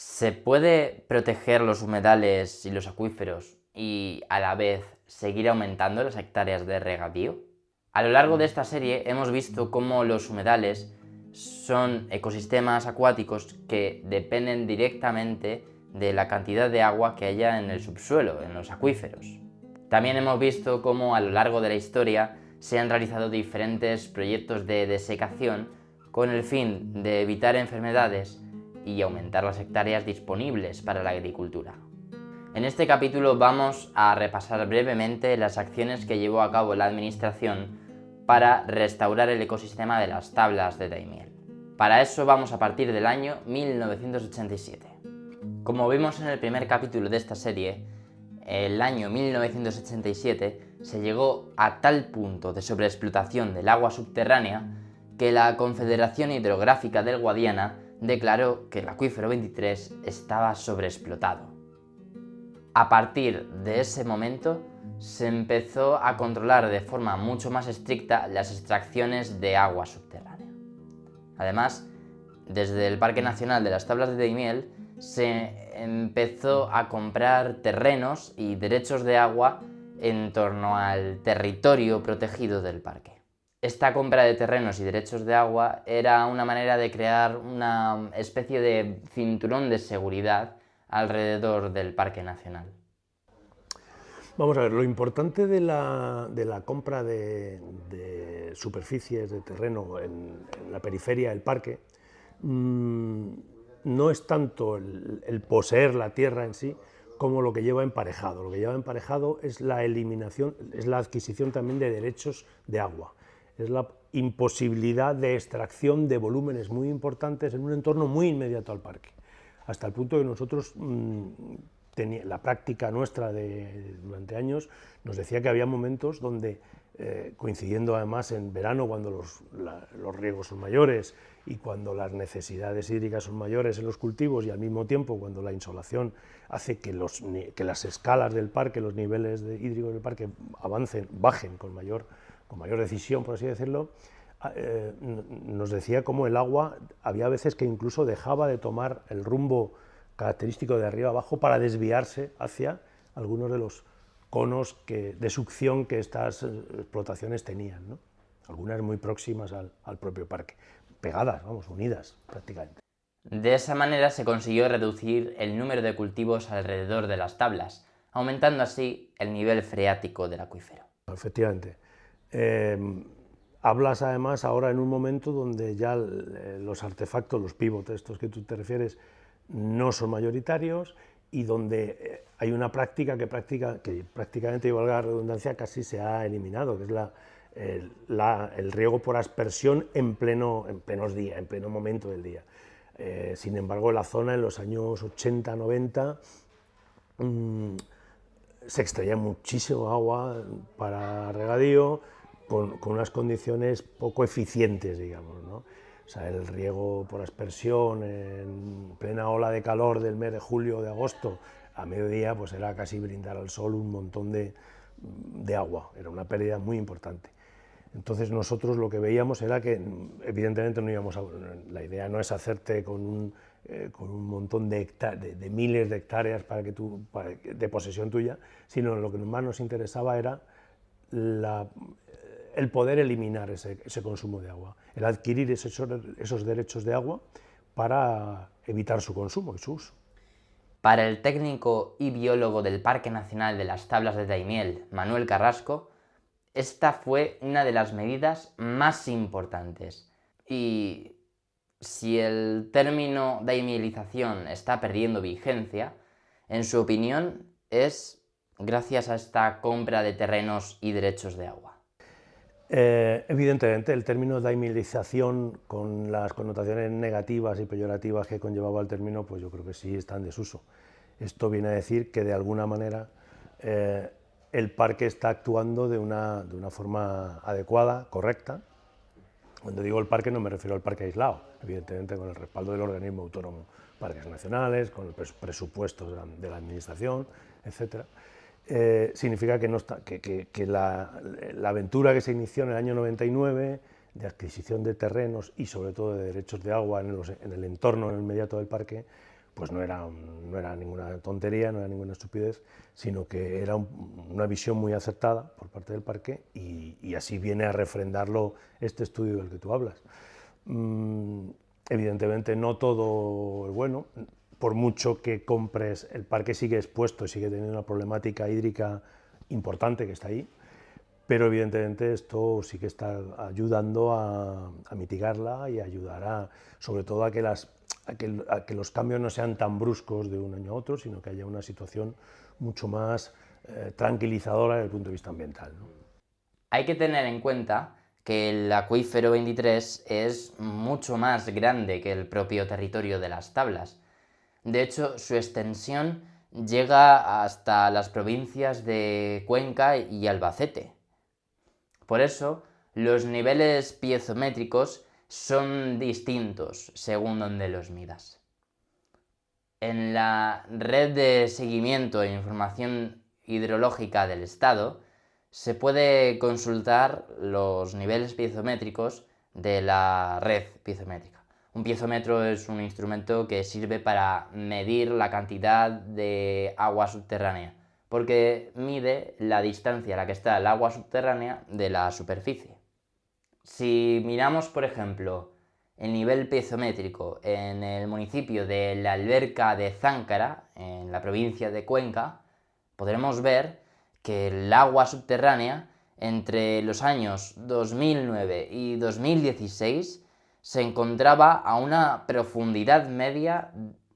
¿Se puede proteger los humedales y los acuíferos y a la vez seguir aumentando las hectáreas de regadío? A lo largo de esta serie hemos visto cómo los humedales son ecosistemas acuáticos que dependen directamente de la cantidad de agua que haya en el subsuelo, en los acuíferos. También hemos visto cómo a lo largo de la historia se han realizado diferentes proyectos de desecación con el fin de evitar enfermedades y aumentar las hectáreas disponibles para la agricultura. En este capítulo vamos a repasar brevemente las acciones que llevó a cabo la administración para restaurar el ecosistema de las tablas de Daimiel. Para eso vamos a partir del año 1987. Como vimos en el primer capítulo de esta serie, el año 1987 se llegó a tal punto de sobreexplotación del agua subterránea que la Confederación Hidrográfica del Guadiana declaró que el acuífero 23 estaba sobreexplotado. A partir de ese momento se empezó a controlar de forma mucho más estricta las extracciones de agua subterránea. Además, desde el Parque Nacional de las Tablas de Daimiel se empezó a comprar terrenos y derechos de agua en torno al territorio protegido del parque. Esta compra de terrenos y derechos de agua era una manera de crear una especie de cinturón de seguridad alrededor del Parque Nacional. Vamos a ver, lo importante de la compra de superficies de terreno en la periferia del parque no es tanto el poseer la tierra en sí como lo que lleva emparejado. Lo que lleva emparejado es la eliminación, es la adquisición también de derechos de agua. Es la imposibilidad de extracción de volúmenes muy importantes en un entorno muy inmediato al parque, hasta el punto que nosotros, la práctica nuestra durante años, nos decía que había momentos donde, coincidiendo además en verano, cuando los riegos son mayores y cuando las necesidades hídricas son mayores en los cultivos, y al mismo tiempo cuando la insolación hace que las escalas del parque, los niveles hídricos del parque bajen con mayor decisión, por así decirlo, nos decía cómo el agua había veces que incluso dejaba de tomar el rumbo característico de arriba abajo para desviarse hacia algunos de los conos de succión que estas explotaciones tenían, ¿no? Algunas muy próximas al propio parque, pegadas, vamos, unidas prácticamente. De esa manera se consiguió reducir el número de cultivos alrededor de las tablas, aumentando así el nivel freático del acuífero. Efectivamente. Hablas además ahora en un momento donde ya los artefactos, los pivotes, estos que tú te refieres, no son mayoritarios y donde hay una práctica que prácticamente, y valga la redundancia, casi se ha eliminado, que es el riego por aspersión en pleno momento del día. Sin embargo, en la zona, en los años 80-90, se extraía muchísimo agua para regadío con unas condiciones poco eficientes, digamos, ¿no? O sea, el riego por aspersión en plena ola de calor del mes de julio o de agosto, a mediodía, pues era casi brindar al sol un montón de agua, era una pérdida muy importante. Entonces nosotros lo que veíamos era que, evidentemente, la idea no es hacerte con un montón de miles de hectáreas de posesión tuya, sino lo que más nos interesaba era el poder eliminar ese consumo de agua, el adquirir esos derechos de agua para evitar su consumo y su uso. Para el técnico y biólogo del Parque Nacional de las Tablas de Daimiel, Manuel Carrasco, esta fue una de las medidas más importantes. Y si el término daimielización está perdiendo vigencia, en su opinión es gracias a esta compra de terrenos y derechos de agua. Evidentemente, el término daimielización, con las connotaciones negativas y peyorativas que conllevaba el término, pues yo creo que sí está en desuso. Esto viene a decir que de alguna manera el parque está actuando de una forma adecuada, correcta. Cuando digo el parque no me refiero al parque aislado, evidentemente con el respaldo del organismo autónomo, parques nacionales, con los presupuestos de la administración, etc. Significa que la aventura que se inició en el año 99 de adquisición de terrenos y sobre todo de derechos de agua en el entorno inmediato del parque, pues no era ninguna tontería, no era ninguna estupidez, sino que era una visión muy acertada por parte del parque y así viene a refrendarlo este estudio del que tú hablas. Evidentemente no todo es bueno, por mucho que compres, el parque sigue expuesto y sigue teniendo una problemática hídrica importante que está ahí, pero evidentemente esto sí que está ayudando a mitigarla y ayudará sobre todo a que los cambios no sean tan bruscos de un año a otro, sino que haya una situación mucho más tranquilizadora desde el punto de vista ambiental, ¿no? Hay que tener en cuenta que el acuífero 23 es mucho más grande que el propio territorio de las Tablas. De hecho, su extensión llega hasta las provincias de Cuenca y Albacete. Por eso, los niveles piezométricos son distintos según donde los midas. En la red de seguimiento e información hidrológica del Estado se puede consultar los niveles piezométricos de la red piezométrica. Un piezómetro es un instrumento que sirve para medir la cantidad de agua subterránea, porque mide la distancia a la que está el agua subterránea de la superficie. Si miramos, por ejemplo, el nivel piezométrico en el municipio de la Alberca de Záncara, en la provincia de Cuenca, podremos ver que el agua subterránea entre los años 2009 y 2016 se encontraba a una profundidad media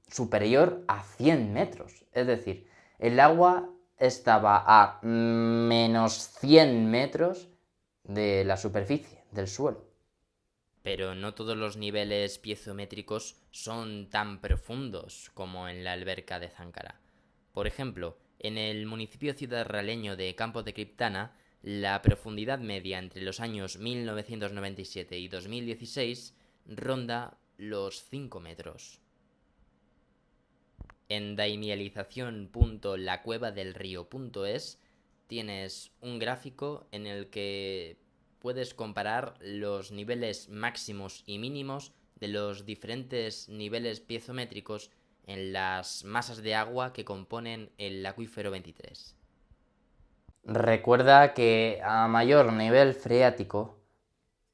superior a 100 metros. Es decir, el agua estaba a menos 100 metros de la superficie, del suelo. Pero no todos los niveles piezométricos son tan profundos como en la Alberca de Záncara. Por ejemplo, en el municipio ciudadraleño de Campos de Criptana, la profundidad media entre los años 1997 y 2016 ronda los 5 metros. En daimielización.lacuevadelrío.es tienes un gráfico en el que puedes comparar los niveles máximos y mínimos de los diferentes niveles piezométricos en las masas de agua que componen el acuífero 23. Recuerda que a mayor nivel freático,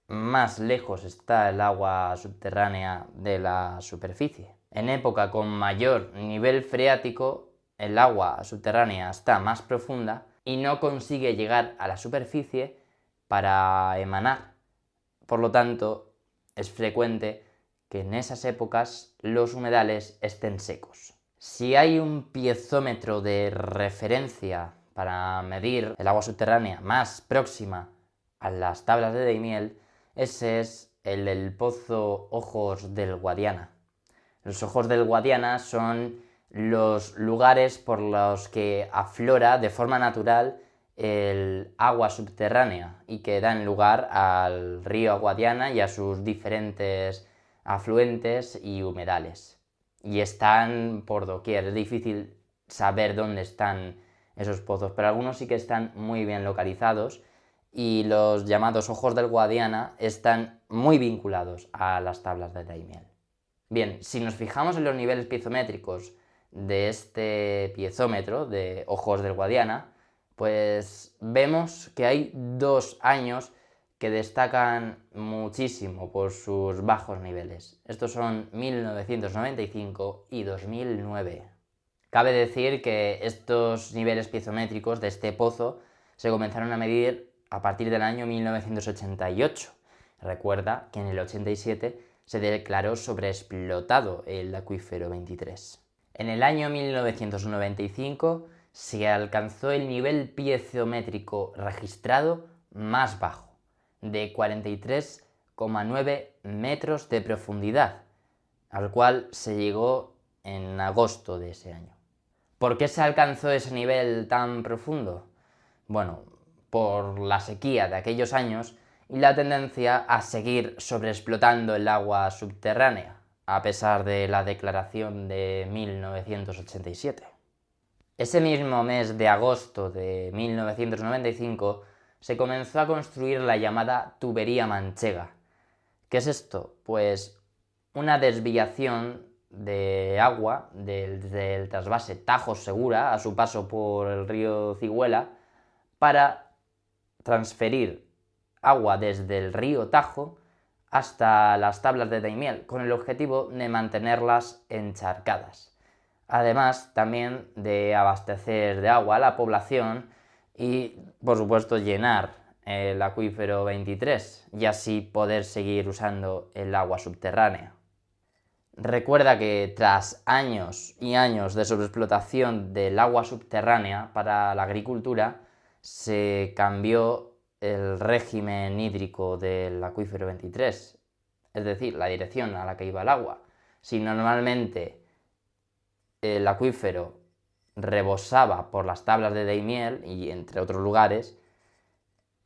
más lejos está el agua subterránea de la superficie. En época con mayor nivel freático, el agua subterránea está más profunda y no consigue llegar a la superficie para emanar. Por lo tanto, es frecuente que en esas épocas los humedales estén secos. Si hay un piezómetro de referencia para medir el agua subterránea más próxima a las tablas de Daimiel, ese es el del pozo Ojos del Guadiana. Los Ojos del Guadiana son los lugares por los que aflora de forma natural el agua subterránea y que dan lugar al río Guadiana y a sus diferentes afluentes y humedales. Y están por doquier, es difícil saber dónde están esos pozos, pero algunos sí que están muy bien localizados y los llamados Ojos del Guadiana están muy vinculados a las tablas de Daimiel. Bien, si nos fijamos en los niveles piezométricos de este piezómetro de Ojos del Guadiana, pues vemos que hay 2 años que destacan muchísimo por sus bajos niveles. Estos son 1995 y 2009. Cabe decir que estos niveles piezométricos de este pozo se comenzaron a medir a partir del año 1988. Recuerda que en el 87 se declaró sobreexplotado el acuífero 23. En el año 1995 se alcanzó el nivel piezométrico registrado más bajo, de 43,9 metros de profundidad, al cual se llegó en agosto de ese año. ¿Por qué se alcanzó ese nivel tan profundo? Bueno, por la sequía de aquellos años y la tendencia a seguir sobreexplotando el agua subterránea, a pesar de la declaración de 1987. Ese mismo mes de agosto de 1995 se comenzó a construir la llamada tubería manchega. ¿Qué es esto? Pues una desviación de agua desde el trasvase Tajo Segura a su paso por el río Cigüela para transferir agua desde el río Tajo hasta las tablas de Daimiel, con el objetivo de mantenerlas encharcadas. Además, también de abastecer de agua a la población y, por supuesto, llenar el acuífero 23 y así poder seguir usando el agua subterránea. Recuerda que tras años y años de sobreexplotación del agua subterránea para la agricultura, se cambió el régimen hídrico del acuífero 23, es decir, la dirección a la que iba el agua. Si normalmente el acuífero rebosaba por las tablas de Daimiel y entre otros lugares,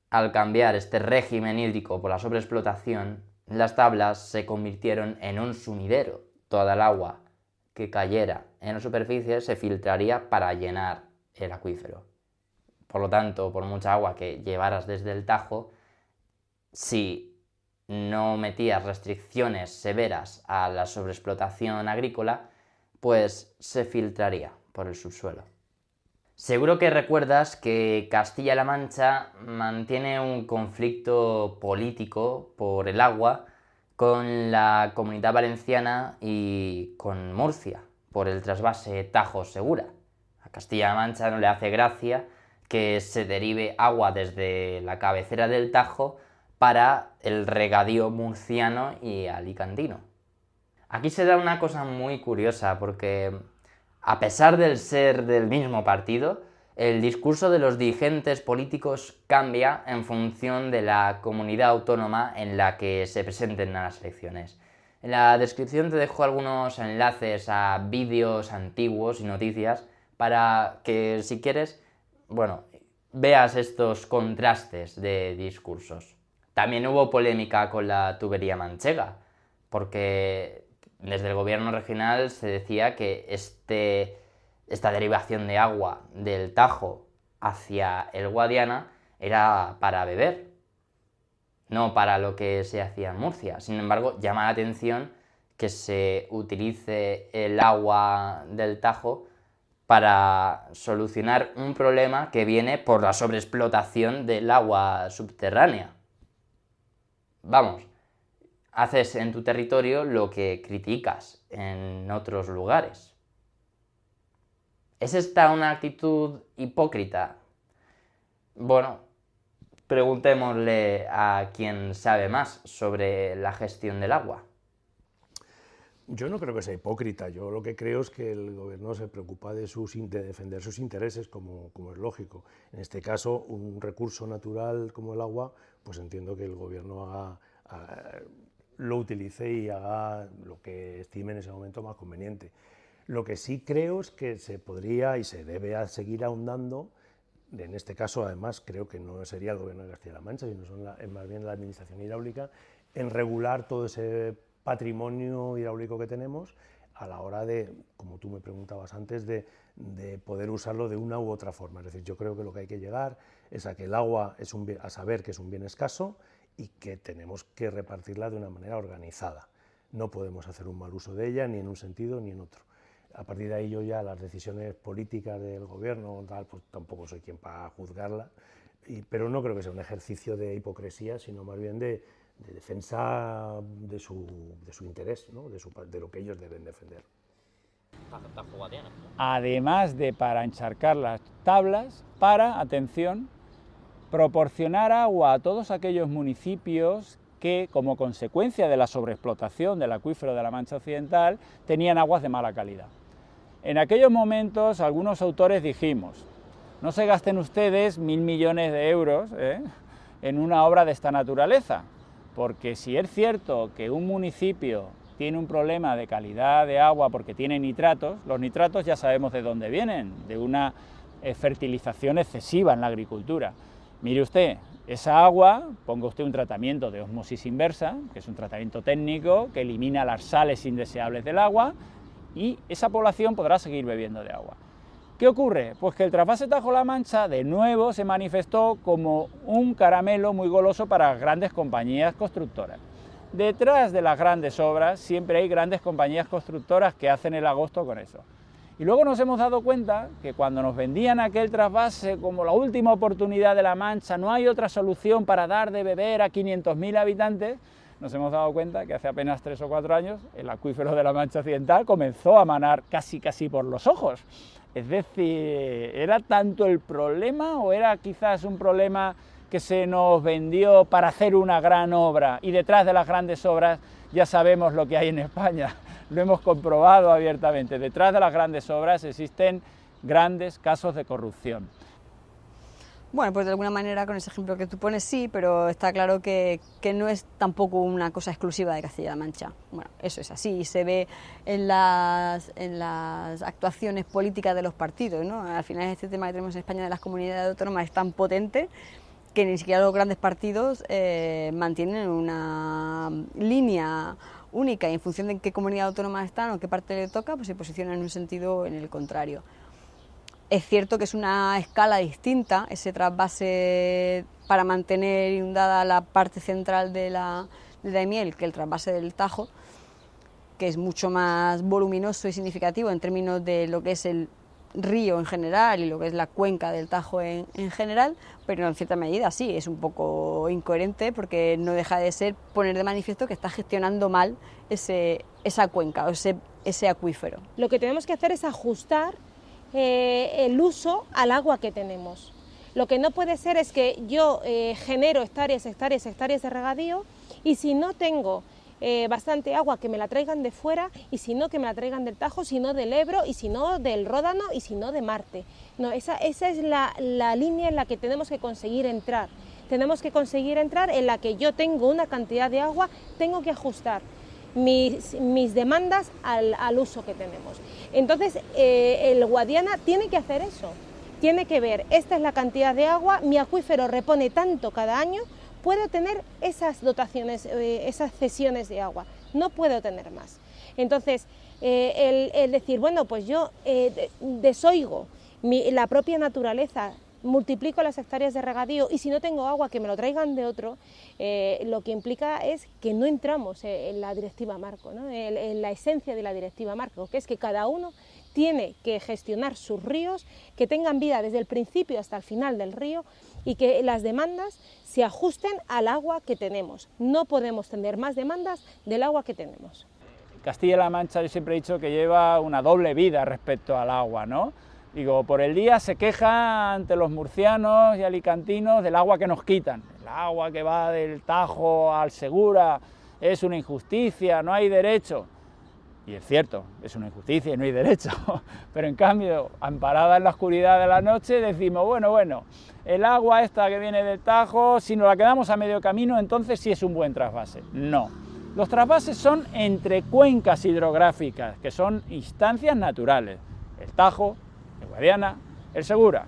al cambiar este régimen hídrico por la sobreexplotación, las tablas se convirtieron en un sumidero. Toda el agua que cayera en la superficie se filtraría para llenar el acuífero. Por lo tanto, por mucha agua que llevaras desde el Tajo, si no metías restricciones severas a la sobreexplotación agrícola, pues se filtraría por el subsuelo. Seguro que recuerdas que Castilla-La Mancha mantiene un conflicto político por el agua con la Comunidad Valenciana y con Murcia, por el trasvase Tajo Segura. A Castilla-La Mancha no le hace gracia que se derive agua desde la cabecera del Tajo para el regadío murciano y alicantino. Aquí se da una cosa muy curiosa, porque a pesar de ser del mismo partido, el discurso de los dirigentes políticos cambia en función de la comunidad autónoma en la que se presenten a las elecciones. En la descripción te dejo algunos enlaces a vídeos antiguos y noticias para que, si quieres, veas estos contrastes de discursos. También hubo polémica con la tubería manchega, porque desde el gobierno regional se decía que esta derivación de agua del Tajo hacia el Guadiana era para beber, no para lo que se hacía en Murcia. Sin embargo, llama la atención que se utilice el agua del Tajo para solucionar un problema que viene por la sobreexplotación del agua subterránea. Vamos, haces en tu territorio lo que criticas en otros lugares. ¿Es esta una actitud hipócrita? Bueno, preguntémosle a quien sabe más sobre la gestión del agua. Yo no creo que sea hipócrita. Yo lo que creo es que el gobierno se preocupa de defender sus intereses, como es lógico. En este caso, un recurso natural como el agua, pues entiendo que el gobierno lo utilice y haga lo que estime en ese momento más conveniente. Lo que sí creo es que se podría y se debe seguir ahondando. En este caso, además, creo que no sería el gobierno de Castilla-La Mancha, sino es más bien la administración hidráulica, en regular todo ese patrimonio hidráulico que tenemos a la hora de, como tú me preguntabas antes, de poder usarlo de una u otra forma. Es decir, yo creo que lo que hay que llegar es a que el agua a saber que es un bien escaso y que tenemos que repartirla de una manera organizada. No podemos hacer un mal uso de ella ni en un sentido ni en otro. A partir de ahí yo ya las decisiones políticas del gobierno pues tampoco soy quien para juzgarla, pero no creo que sea un ejercicio de hipocresía, sino más bien de defensa de su interés, ¿no? de lo que ellos deben defender. Además de para encharcar las tablas, para, atención, proporcionar agua a todos aquellos municipios que, como consecuencia de la sobreexplotación del acuífero de la Mancha Occidental, tenían aguas de mala calidad. En aquellos momentos, algunos autores dijimos, no se gasten ustedes 1.000 millones de euros en una obra de esta naturaleza, porque si es cierto que un municipio tiene un problema de calidad de agua porque tiene nitratos, los nitratos ya sabemos de dónde vienen, de una fertilización excesiva en la agricultura. Mire usted, esa agua, ponga usted un tratamiento de ósmosis inversa, que es un tratamiento técnico que elimina las sales indeseables del agua, y esa población podrá seguir bebiendo de agua. ¿Qué ocurre? Pues que el trasvase Tajo-La Mancha de nuevo se manifestó como un caramelo muy goloso para grandes compañías constructoras. detrás de las grandes obras siempre hay grandes compañías constructoras que hacen el agosto con eso. Y luego nos hemos dado cuenta que cuando nos vendían aquel trasvase como la última oportunidad de La Mancha, no hay otra solución para dar de beber a 500.000 habitantes, nos hemos dado cuenta que hace apenas 3 o 4 años el acuífero de La Mancha Occidental comenzó a manar casi por los ojos. Es decir, ¿era tanto el problema o era quizás un problema que se nos vendió para hacer una gran obra? Y detrás de las grandes obras ya sabemos lo que hay en España, lo hemos comprobado abiertamente. Detrás de las grandes obras existen grandes casos de corrupción. Bueno, pues de alguna manera con ese ejemplo que tú pones sí, pero está claro que no es tampoco una cosa exclusiva de Castilla-La Mancha. Bueno, eso es así y se ve en las actuaciones políticas de los partidos, ¿no? Al final este tema que tenemos en España de las comunidades autónomas es tan potente que ni siquiera los grandes partidos mantienen una línea única y en función de en qué comunidad autónoma están o qué parte le toca, pues se posicionan en un sentido o en el contrario. Es cierto que es una escala distinta, ese trasvase para mantener inundada la parte central de la Daimiel que el trasvase del Tajo, que es mucho más voluminoso y significativo en términos de lo que es el río en general y lo que es la cuenca del Tajo en general, pero en cierta medida sí, es un poco incoherente porque no deja de ser poner de manifiesto que está gestionando mal esa cuenca o ese acuífero. Lo que tenemos que hacer es ajustar el uso al agua que tenemos. Lo que no puede ser es que yo genero hectáreas de regadío y si no tengo bastante agua que me la traigan de fuera y si no que me la traigan del Tajo, si no del Ebro y si no del Ródano y si no de Marte. No, esa es la línea en la que tenemos que conseguir entrar. Tenemos que conseguir entrar en la que yo tengo una cantidad de agua, tengo que ajustar mis demandas al uso que tenemos. Entonces el Guadiana tiene que hacer eso, tiene que ver, esta es la cantidad de agua, mi acuífero repone tanto cada año, puedo tener esas dotaciones, esas cesiones de agua, no puedo tener más. Entonces el decir, bueno, pues yo desoigo la propia naturaleza, multiplico las hectáreas de regadío y si no tengo agua que me lo traigan de otro, lo que implica es que no entramos en la directiva marco, ¿no? En la esencia de la directiva marco, que es que cada uno tiene que gestionar sus ríos, que tengan vida desde el principio hasta el final del río y que las demandas se ajusten al agua que tenemos. No podemos tener más demandas del agua que tenemos. Castilla-La Mancha, yo siempre he dicho que lleva una doble vida respecto al agua, ¿no? Digo, por el día se queja ante los murcianos y alicantinos del agua que nos quitan. El agua que va del Tajo al Segura es una injusticia, no hay derecho. Y es cierto, es una injusticia y no hay derecho. Pero en cambio, amparada en la oscuridad de la noche, decimos, bueno, el agua esta que viene del Tajo, si nos la quedamos a medio camino, entonces sí es un buen trasvase. No. Los trasvases son entre cuencas hidrográficas, que son instancias naturales. El Tajo, el Guadiana, el Segura.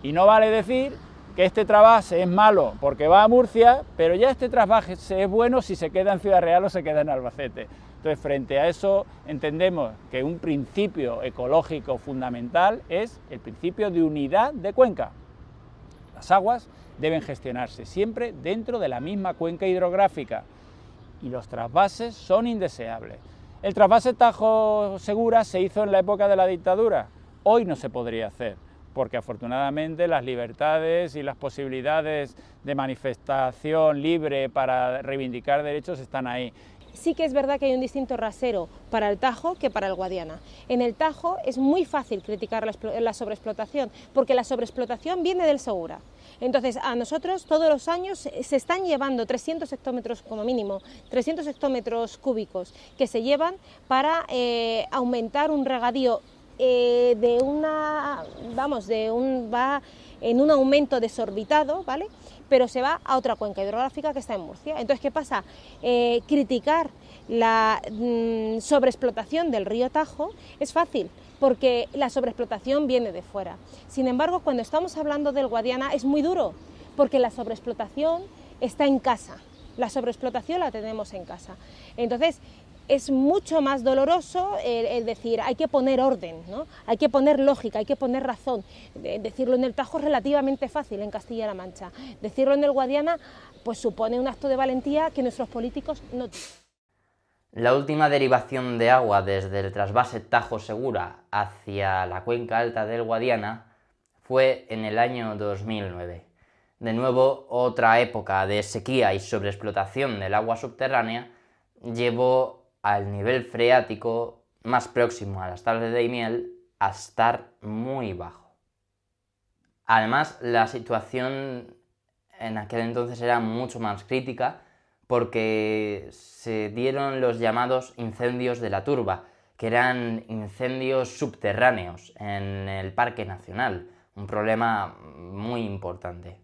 Y no vale decir que este trasvase es malo porque va a Murcia, pero ya este trasvase es bueno si se queda en Ciudad Real o se queda en Albacete. Entonces, frente a eso, entendemos que un principio ecológico fundamental es el principio de unidad de cuenca. Las aguas deben gestionarse siempre dentro de la misma cuenca hidrográfica y los trasvases son indeseables. El trasvase Tajo-Segura se hizo en la época de la dictadura. Hoy no se podría hacer, porque afortunadamente las libertades y las posibilidades de manifestación libre para reivindicar derechos están ahí. Sí que es verdad que hay un distinto rasero para el Tajo que para el Guadiana. En el Tajo es muy fácil criticar la sobreexplotación, porque la sobreexplotación viene del Segura. Entonces, a nosotros todos los años se están llevando 300 hectómetros como mínimo, 300 hectómetros cúbicos que se llevan para aumentar un regadío va en un aumento desorbitado, ¿vale? Pero se va a otra cuenca hidrográfica que está en Murcia. Entonces, ¿qué pasa? Criticar la sobreexplotación del río Tajo es fácil, porque la sobreexplotación viene de fuera. Sin embargo, cuando estamos hablando del Guadiana es muy duro, porque la sobreexplotación está en casa, la sobreexplotación la tenemos en casa. Entonces, es mucho más doloroso el decir, hay que poner orden, ¿no? Hay que poner lógica, hay que poner razón. Decirlo en el Tajo es relativamente fácil en Castilla-La Mancha. Decirlo en el Guadiana pues supone un acto de valentía que nuestros políticos no tienen. La última derivación de agua desde el trasvase Tajo Segura hacia la cuenca alta del Guadiana fue en el año 2009. De nuevo, otra época de sequía y sobreexplotación del agua subterránea llevó al nivel freático más próximo a las tablas de Daimiel a estar muy bajo. Además, la situación en aquel entonces era mucho más crítica porque se dieron los llamados incendios de la turba, que eran incendios subterráneos en el Parque Nacional, un problema muy importante.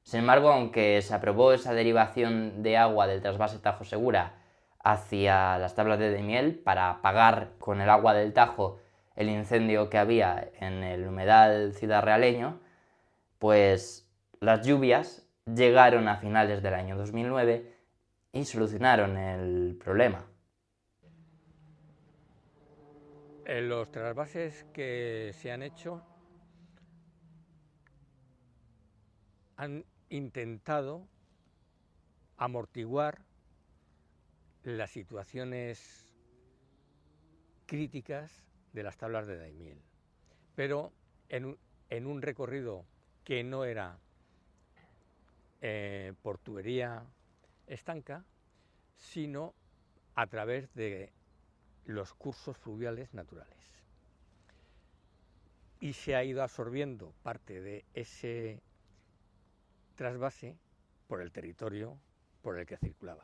Sin embargo, aunque se aprobó esa derivación de agua del trasvase Tajo Segura hacia las tablas de Daimiel para apagar con el agua del Tajo el incendio que había en el humedal ciudadrealeño, pues las lluvias llegaron a finales del año 2009 y solucionaron el problema. Los trasvases que se han hecho han intentado amortiguar las situaciones críticas de las tablas de Daimiel, pero en un recorrido que no era por tubería estanca, sino a través de los cursos fluviales naturales. Y se ha ido absorbiendo parte de ese trasvase por el territorio por el que circulaba.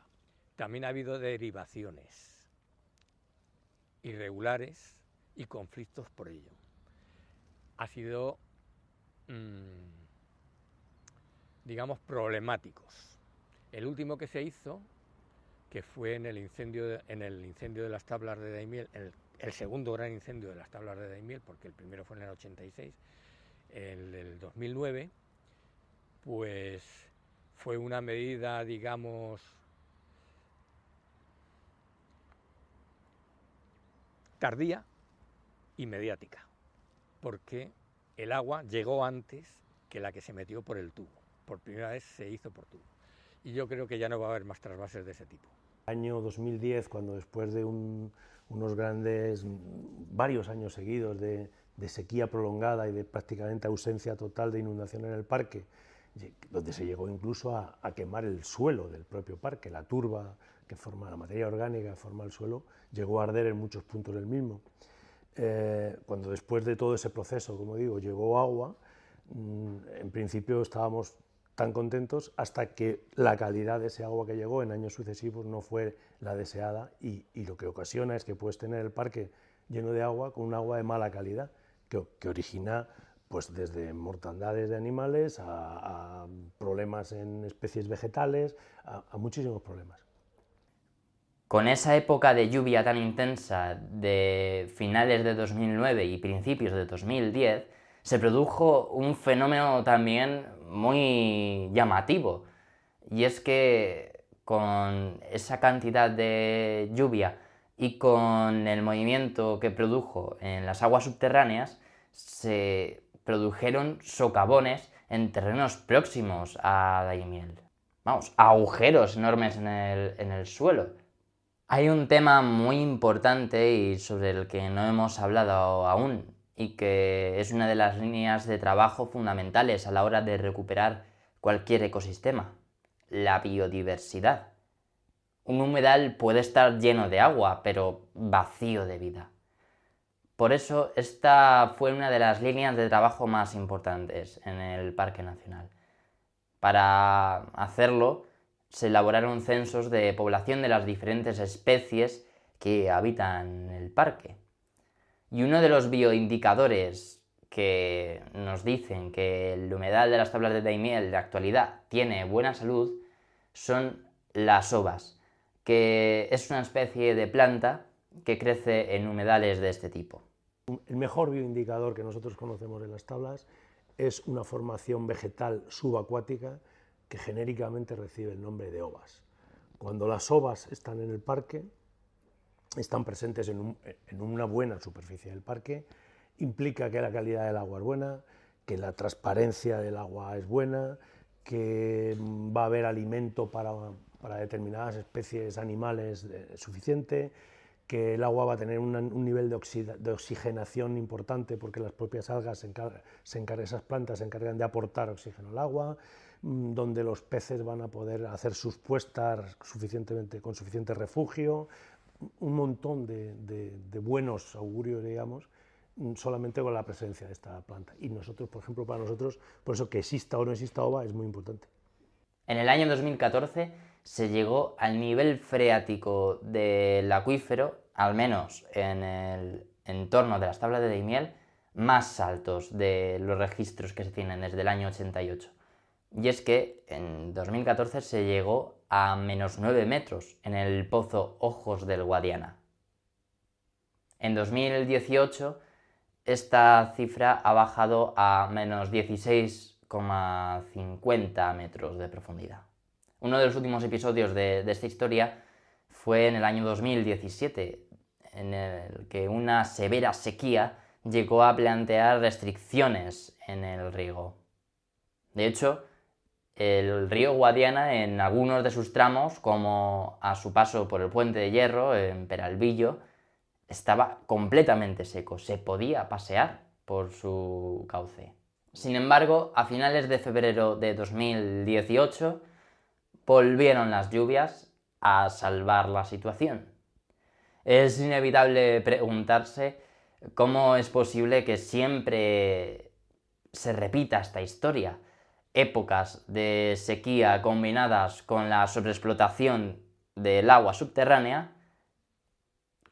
También ha habido derivaciones irregulares y conflictos por ello. Ha sido, digamos, problemáticos. El último que se hizo, que fue en el incendio de las tablas de Daimiel, el segundo gran incendio de las tablas de Daimiel, porque el primero fue en el 86, el 2009, pues fue una medida, digamos, tardía y mediática, porque el agua llegó antes que la que se metió por el tubo. Por primera vez se hizo por tubo. Y yo creo que ya no va a haber más trasvases de ese tipo. Año 2010, cuando después de varios años seguidos de sequía prolongada y de prácticamente ausencia total de inundación en el parque, donde se llegó incluso a quemar el suelo del propio parque, la turba que forma la materia orgánica que forma el suelo, llegó a arder en muchos puntos del mismo. Cuando después de todo ese proceso, como digo, llegó agua, en principio estábamos tan contentos hasta que la calidad de ese agua que llegó en años sucesivos no fue la deseada y lo que ocasiona es que puedes tener el parque lleno de agua con un agua de mala calidad que origina pues desde mortandades de animales a problemas en especies vegetales, a muchísimos problemas. Con esa época de lluvia tan intensa de finales de 2009 y principios de 2010, se produjo un fenómeno también muy llamativo, y es que con esa cantidad de lluvia y con el movimiento que produjo en las aguas subterráneas, se produjeron socavones en terrenos próximos a Daimiel. Vamos, agujeros enormes en el suelo. Hay un tema muy importante y sobre el que no hemos hablado aún, y que es una de las líneas de trabajo fundamentales a la hora de recuperar cualquier ecosistema: la biodiversidad. Un humedal puede estar lleno de agua, pero vacío de vida. Por eso, esta fue una de las líneas de trabajo más importantes en el Parque Nacional. Para hacerlo, se elaboraron censos de población de las diferentes especies que habitan el parque. Y uno de los bioindicadores que nos dicen que el humedal de las tablas de Daimiel de actualidad tiene buena salud son las ovas, que es una especie de planta que crece en humedales de este tipo. El mejor bioindicador que nosotros conocemos de las tablas es una formación vegetal subacuática que genéricamente recibe el nombre de ovas. Cuando las ovas están en el parque, están presentes en una buena superficie del parque, implica que la calidad del agua es buena, que la transparencia del agua es buena, que va a haber alimento para determinadas especies animales suficiente, que el agua va a tener un nivel de oxigenación importante porque las propias algas, esas plantas se encargan de aportar oxígeno al agua, donde los peces van a poder hacer sus puestas con suficiente refugio, un montón de buenos augurios, digamos, solamente con la presencia de esta planta. Y nosotros, por ejemplo, para nosotros, por eso que exista o no exista ova es muy importante. En el año 2014 se llegó al nivel freático del acuífero, al menos en el entorno de las tablas de Daimiel, más altos de los registros que se tienen desde el año 88. Y es que en 2014 se llegó a menos 9 metros en el pozo Ojos del Guadiana. En 2018 esta cifra ha bajado a menos 16,50 metros de profundidad. Uno de los últimos episodios de esta historia fue en el año 2017, en el que una severa sequía llegó a plantear restricciones en el riego. De hecho, el río Guadiana, en algunos de sus tramos, como a su paso por el Puente de Hierro, en Peralvillo, estaba completamente seco, se podía pasear por su cauce. Sin embargo, a finales de febrero de 2018, volvieron las lluvias a salvar la situación. Es inevitable preguntarse cómo es posible que siempre se repita esta historia. Épocas de sequía combinadas con la sobreexplotación del agua subterránea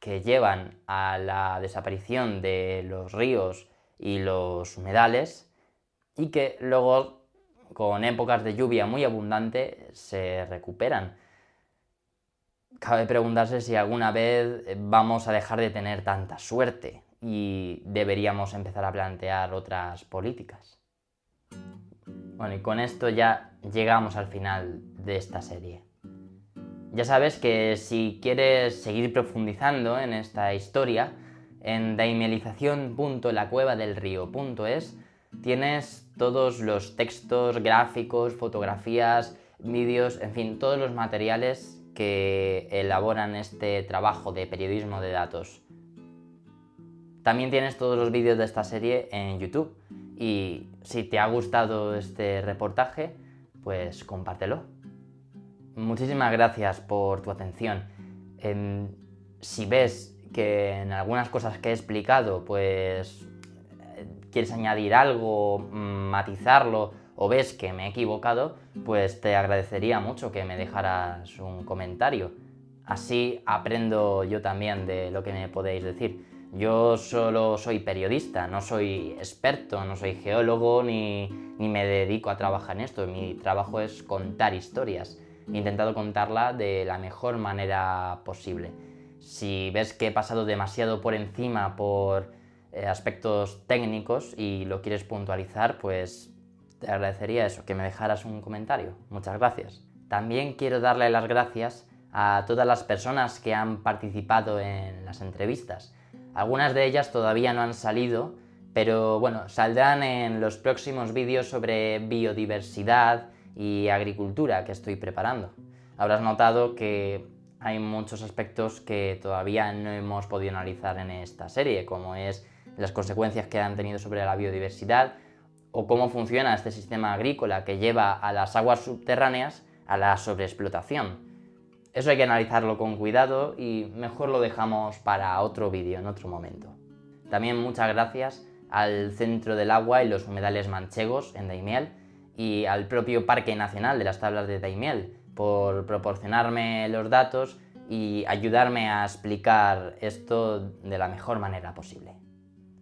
que llevan a la desaparición de los ríos y los humedales y que luego, con épocas de lluvia muy abundante, se recuperan. Cabe preguntarse si alguna vez vamos a dejar de tener tanta suerte y deberíamos empezar a plantear otras políticas. Bueno, y con esto ya llegamos al final de esta serie. Ya sabes que si quieres seguir profundizando en esta historia, en daimielización.lacuevadelrío.es tienes todos los textos, gráficos, fotografías, vídeos, en fin, todos los materiales que elaboran este trabajo de periodismo de datos. También tienes todos los vídeos de esta serie en YouTube y si te ha gustado este reportaje, pues compártelo. Muchísimas gracias por tu atención. Si ves que en algunas cosas que he explicado, pues quieres añadir algo, matizarlo, o ves que me he equivocado, pues te agradecería mucho que me dejaras un comentario. Así aprendo yo también de lo que me podéis decir. Yo solo soy periodista, no soy experto, no soy geólogo, ni me dedico a trabajar en esto. Mi trabajo es contar historias. He intentado contarla de la mejor manera posible. Si ves que he pasado demasiado por encima por aspectos técnicos y lo quieres puntualizar, pues te agradecería eso, que me dejaras un comentario. Muchas gracias. También quiero darle las gracias a todas las personas que han participado en las entrevistas. Algunas de ellas todavía no han salido, pero bueno, saldrán en los próximos vídeos sobre biodiversidad y agricultura que estoy preparando. Habrás notado que hay muchos aspectos que todavía no hemos podido analizar en esta serie, como es las consecuencias que han tenido sobre la biodiversidad o cómo funciona este sistema agrícola que lleva a las aguas subterráneas a la sobreexplotación. Eso hay que analizarlo con cuidado y mejor lo dejamos para otro vídeo en otro momento. También muchas gracias al Centro del Agua y los Humedales Manchegos en Daimiel y al propio Parque Nacional de las Tablas de Daimiel por proporcionarme los datos y ayudarme a explicar esto de la mejor manera posible.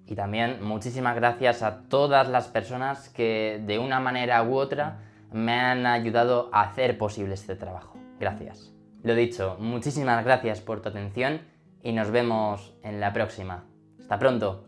Y también muchísimas gracias a todas las personas que de una manera u otra me han ayudado a hacer posible este trabajo. Gracias. Lo dicho, muchísimas gracias por tu atención y nos vemos en la próxima. ¡Hasta pronto!